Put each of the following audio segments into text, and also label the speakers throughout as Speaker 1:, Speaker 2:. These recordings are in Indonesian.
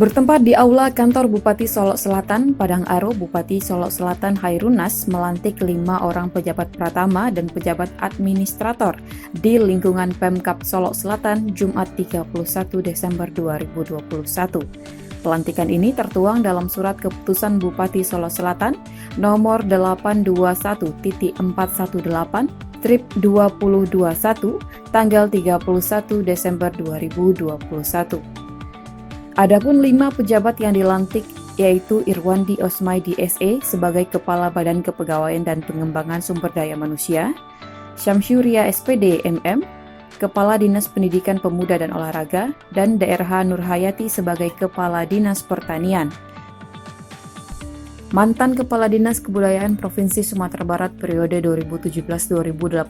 Speaker 1: Bertempat di Aula Kantor Bupati Solok Selatan, Padang Aro, Bupati Solok Selatan Khairunas melantik 5 orang pejabat pratama dan pejabat administrator di lingkungan Pemkab Solok Selatan Jumat 31 Desember 2021. Pelantikan ini tertuang dalam surat keputusan Bupati Solok Selatan nomor 821-418/2021 tanggal 31 Desember 2021. Adapun 5 pejabat yang dilantik yaitu Irwandi Osmaidi SE sebagai Kepala Badan Kepegawaian dan Pengembangan Sumber Daya Manusia, Syamsyuria SPD MM, Kepala Dinas Pendidikan Pemuda dan Olahraga, dan DRH Nurhayati sebagai Kepala Dinas Pertanian. Mantan Kepala Dinas Kebudayaan Provinsi Sumatera Barat periode 2017-2018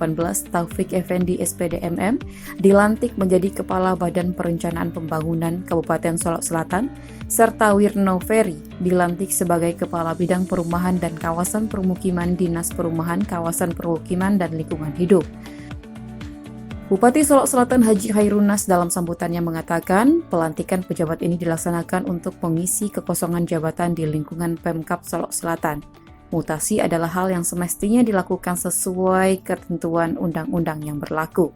Speaker 1: Taufik Effendi SPD MM dilantik menjadi Kepala Badan Perencanaan Pembangunan Kabupaten Solok Selatan, serta Wirno Ferry dilantik sebagai Kepala Bidang Perumahan dan Kawasan Permukiman Dinas Perumahan, Kawasan Permukiman dan Lingkungan Hidup. Bupati Solok Selatan Haji Khairunas dalam sambutannya mengatakan pelantikan pejabat ini dilaksanakan untuk mengisi kekosongan jabatan di lingkungan Pemkab Solok Selatan. Mutasi adalah hal yang semestinya dilakukan sesuai ketentuan undang-undang yang berlaku.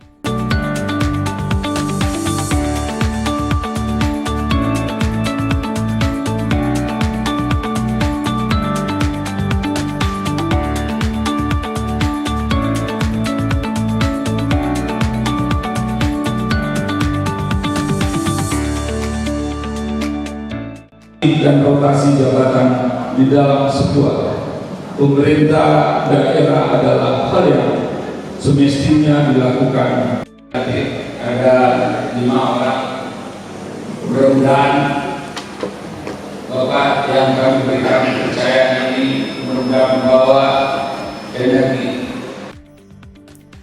Speaker 2: Dan rotasi jabatan di dalam sebuah pemerintah daerah adalah hal yang semestinya dilakukan. Ada 5 orang, mudah-mudahan Bapak yang kami berikan kepercayaan ini membawa energi.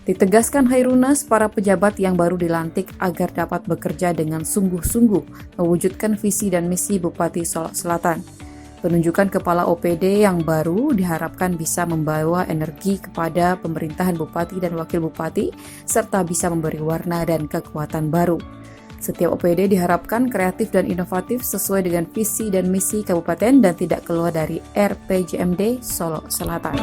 Speaker 1: Ditegaskan Khairunas, para pejabat yang baru dilantik agar dapat bekerja dengan sungguh-sungguh mewujudkan visi dan misi Bupati Solok Selatan. Penunjukan Kepala OPD yang baru diharapkan bisa membawa energi kepada pemerintahan Bupati dan Wakil Bupati, serta bisa memberi warna dan kekuatan baru. Setiap OPD diharapkan kreatif dan inovatif sesuai dengan visi dan misi kabupaten dan tidak keluar dari RPJMD Solok Selatan.